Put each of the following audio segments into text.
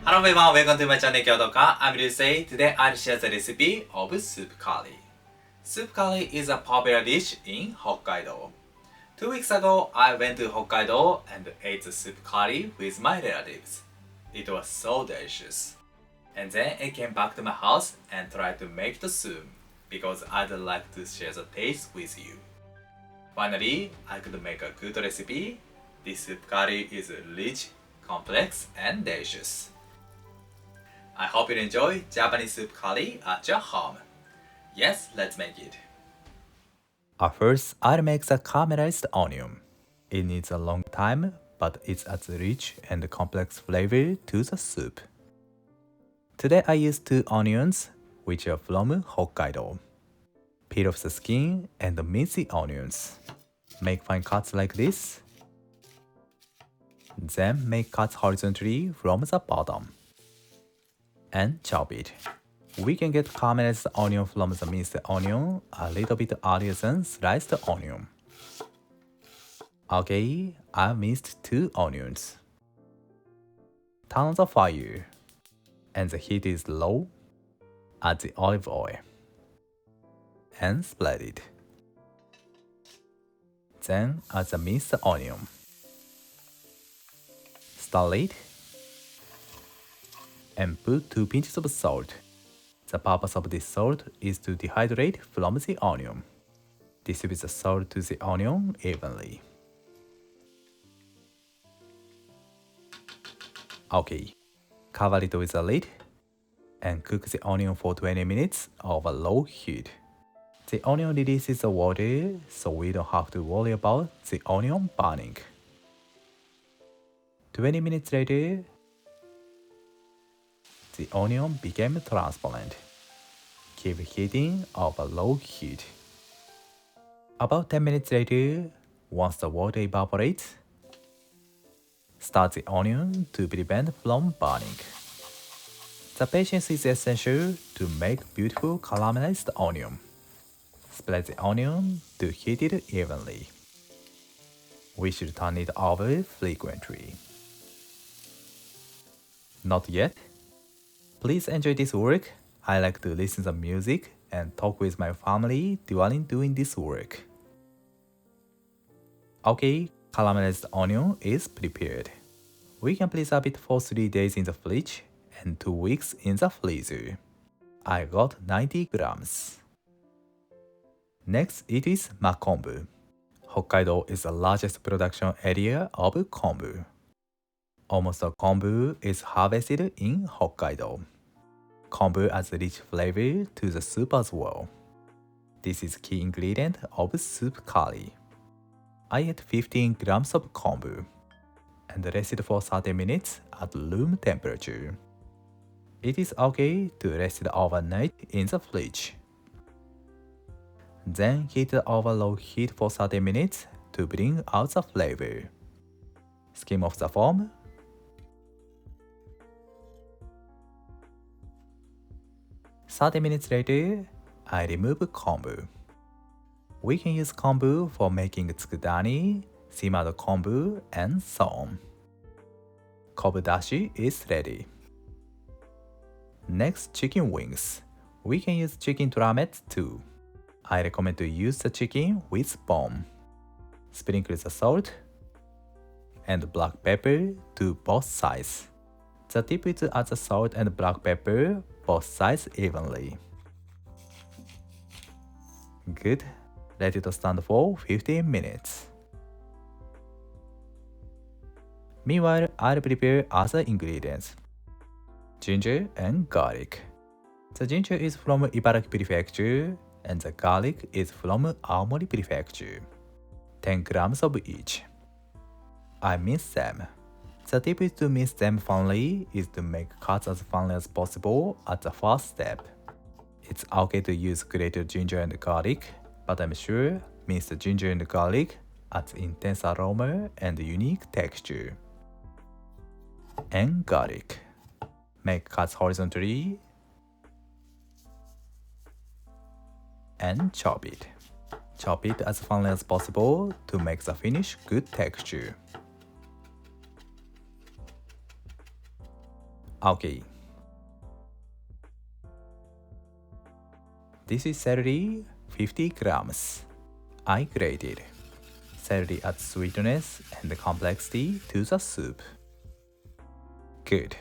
Hello everyone, welcome to my channel Kyoto-ka. I'm Ryusei. Today I'll share the recipe of soup curry. Soup curry is a popular dish in Hokkaido. 2 weeks ago, I went to Hokkaido and ate the soup curry with my relatives. It was so delicious. And then I came back to my house and tried to make the soup because I'd like to share the taste with you. Finally, I could make a good recipe. This soup curry is rich, complex, and delicious. I hope you enjoy Japanese soup curry at your home. Yes, let's make it. At first, I'll make the caramelized onion. It needs a long time, but it adds rich and complex flavor to the soup. Today I use 2 onions, which are from Hokkaido. Peel off the skin and mince the onions. Make fine cuts like this. Then make cuts horizontally from the bottom. And chop it. We can get caramelized onion from the minced onion a little bit earlier than sliced onion. Okay, I minced 2 onions. Turn on the fire. And the heat is low. Add the olive oil. And spread it. Then add the minced onion. Stir it. And put 2 pinches of salt. The purpose of this salt is to dehydrate from the onion. Distribute the salt to the onion evenly. Okay, cover it with a lid and cook the onion for 20 minutes over low heat. The onion releases the water, so we don't have to worry about the onion burning. 20 minutes later, the onion became transparent. Keep heating over low heat. About 10 minutes later, once the water evaporates, start the onion to prevent from burning. The patience is essential to make beautiful caramelized onion. Spread the onion to heat it evenly. We should turn it over frequently. Not yet? Please enjoy this work. I like to listen to music and talk with my family during doing this work. Okay, caramelized onion is prepared. We can preserve it for 3 days in the fridge and 2 weeks in the freezer. I got 90 grams. Next, it is Kombu. Hokkaido is the largest production area of kombu. Almost all kombu is harvested in Hokkaido. Kombu adds rich flavor to the soup as well. This is key ingredient of soup curry. I ate 15 grams of kombu and rested for 30 minutes at room temperature. It is okay to rest it overnight in the fridge. Then heat it over low heat for 30 minutes to bring out the flavor. Skim off the foam. "30 minutes later, I remove kombu. We can use kombu for making tsukudani, simmered kombu, and so on. Kobu dashi is ready. Next, chicken wings. We can use chicken drumettes too. I recommend to use the chicken with bone. Sprinkle the salt and black pepper to both sides. The tip is to add the salt and black pepper both sides evenly. Good. Let it stand for 15 minutes. Meanwhile, I'll prepare other ingredients. Ginger and garlic. The ginger is from Ibaraki Prefecture and the garlic is from Aomori Prefecture. 10 grams of each. I mince them. The tip is to mince them finely is to make cuts as finely as possible at the first step. It's okay to use grated ginger and garlic, but I'm sure minced ginger and garlic adds intense aroma and unique texture. And garlic. Make cuts horizontally and chop it. Chop it as finely as possible to make the finish good texture. Okay. This is celery, 50 grams. I grated. Celery adds sweetness and complexity to the soup. Good.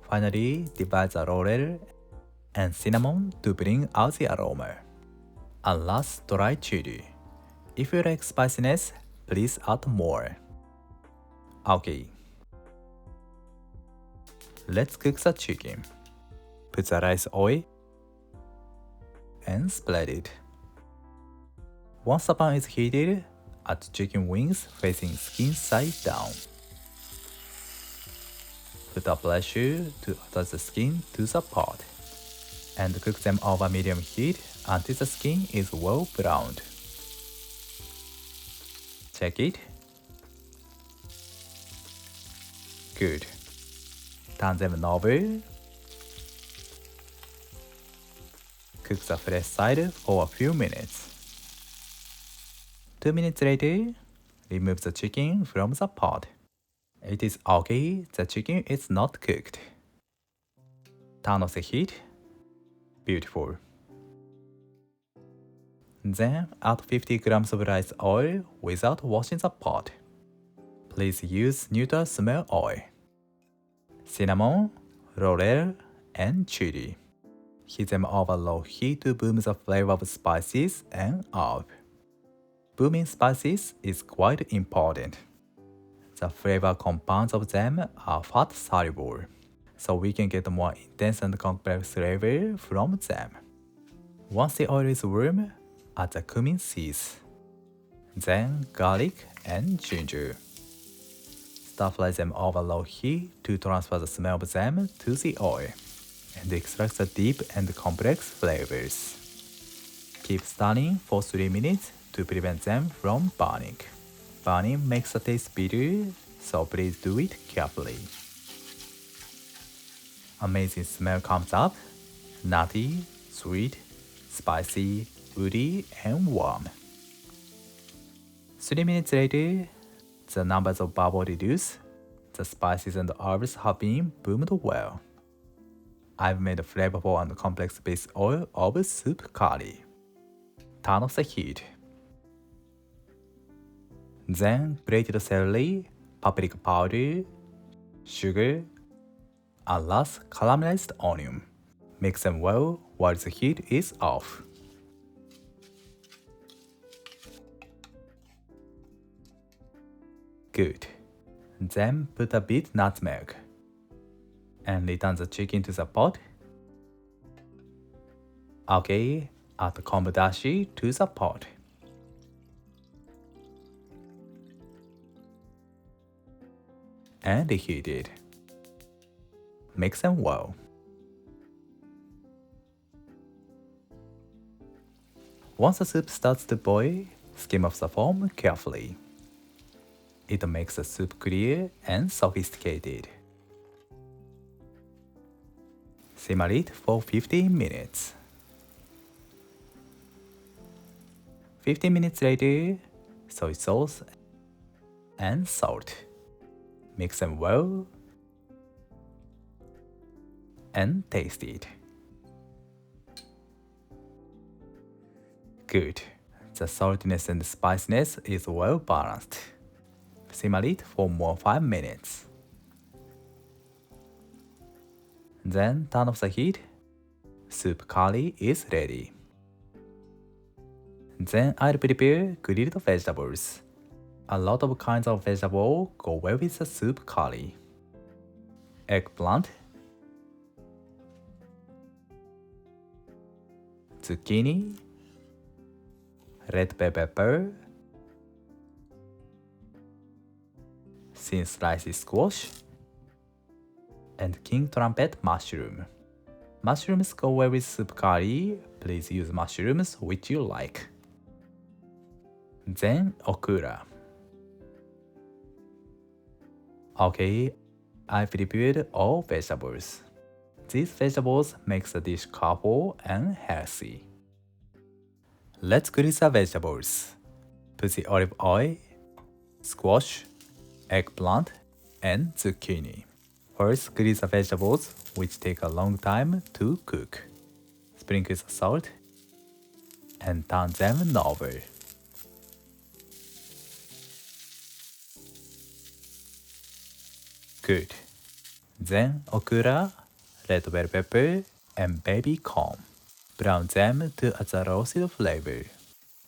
Finally, divide the laurel and cinnamon to bring out the aroma. And last, dry chili. If you like spiciness, please add more. Okay. Let's cook the chicken. Put the rice oil and spread it. Once the pan is heated, add chicken wings facing skin side down. Put a pressure to attach the skin to the pot and cook them over medium heat until the skin is well browned. Check it. Good. Turn them over. Cook the fresh side for a few minutes. 2 minutes later, remove the chicken from the pot. It is okay, the chicken is not cooked. Turn off the heat. Beautiful. Then add 50 grams of rice oil without washing the pot. Please use neutral smell oil. Cinnamon, laurel, and chili. Heat them over low heat to boom the flavor of spices and herb. Booming spices is quite important. The flavor compounds of them are fat soluble, so we can get more intense and complex flavor from them. Once the oil is warm, add the cumin seeds, then garlic and ginger. Stir-fry them over low heat to transfer the smell of them to the oil and extract the deep and complex flavors. Keep stirring for 3 minutes to prevent them from burning. Burning makes the taste bitter, so please do it carefully. Amazing smell comes up, nutty, sweet, spicy, woody, and warm. 3 minutes later, the numbers of bubbles reduce, the spices and herbs have been boomed well. I've made a flavorful and complex base oil of soup curry. Turn off the heat. Then grated celery, paprika powder, sugar, and last caramelized onion. Mix them well while the heat is off. Good. Then put a bit nutmeg and return the chicken to the pot. Okay, add the kombu dashi to the pot. And reheat it. Mix them well. Once the soup starts to boil, skim off the foam carefully. It makes the soup clear and sophisticated. Simmer it for 15 minutes. 15 minutes later, soy sauce and salt. Mix them well and taste it. Good. The saltiness and spiciness is well balanced. Simmer it for more 5 minutes. Then turn off the heat. Soup curry is ready. Then I'll prepare grilled vegetables. A lot of kinds of vegetables go well with the soup curry. Eggplant, zucchini, red bell pepper, thin sliced squash, and king trumpet mushroom. Mushrooms go well with soup curry. Please use mushrooms which you like. Then okra. Okay, I prepared all vegetables. These vegetables make the dish colorful and healthy. Let's grill the vegetables. Put the olive oil, squash, eggplant, and zucchini. First, grease the vegetables, which take a long time to cook. Sprinkle the salt and turn them over. Good. Then okra, red bell pepper, and baby corn. Brown them to add the roasted flavor.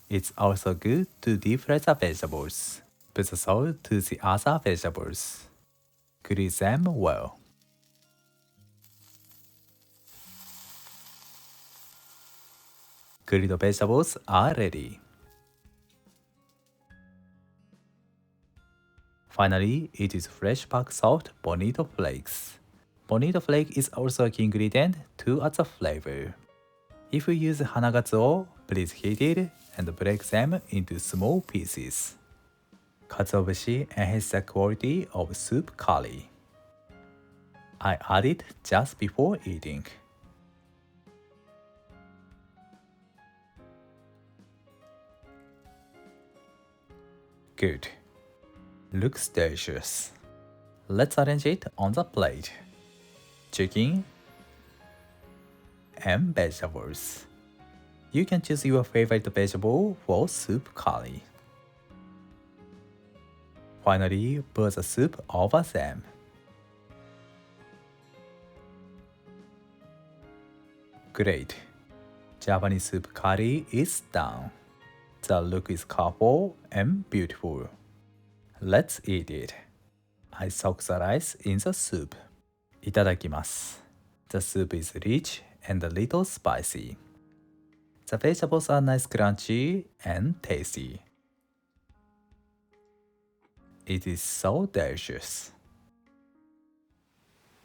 It's also good to deep fry the vegetables. Put the salt to the other vegetables. Grease them well. Grilled vegetables are ready. Finally, it is fresh packed soft Bonito flakes. Bonito flake is also a key ingredient to add the flavor. If you use hanagatsuo, please heat it and break them into small pieces. Katsuobushi enhances the quality of soup curry. I add it just before eating. Good. Looks delicious. Let's arrange it on the plate. Chicken and vegetables. You can choose your favorite vegetable for soup curry. Finally, pour the soup over them. Great. Japanese soup curry is done. The look is colorful and beautiful. Let's eat it. I soak the rice in the soup. いただきます. The soup is rich and a little spicy. The vegetables are nice crunchy and tasty. It is so delicious.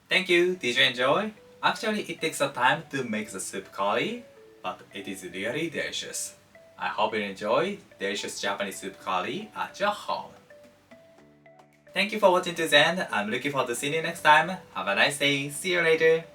Thank you. Did you enjoy? Actually, it takes some time to make the soup curry, but it is really delicious. I hope you enjoy delicious Japanese soup curry at your home. Thank you for watching to the end. I'm looking forward to seeing you next time. Have a nice day. See you later.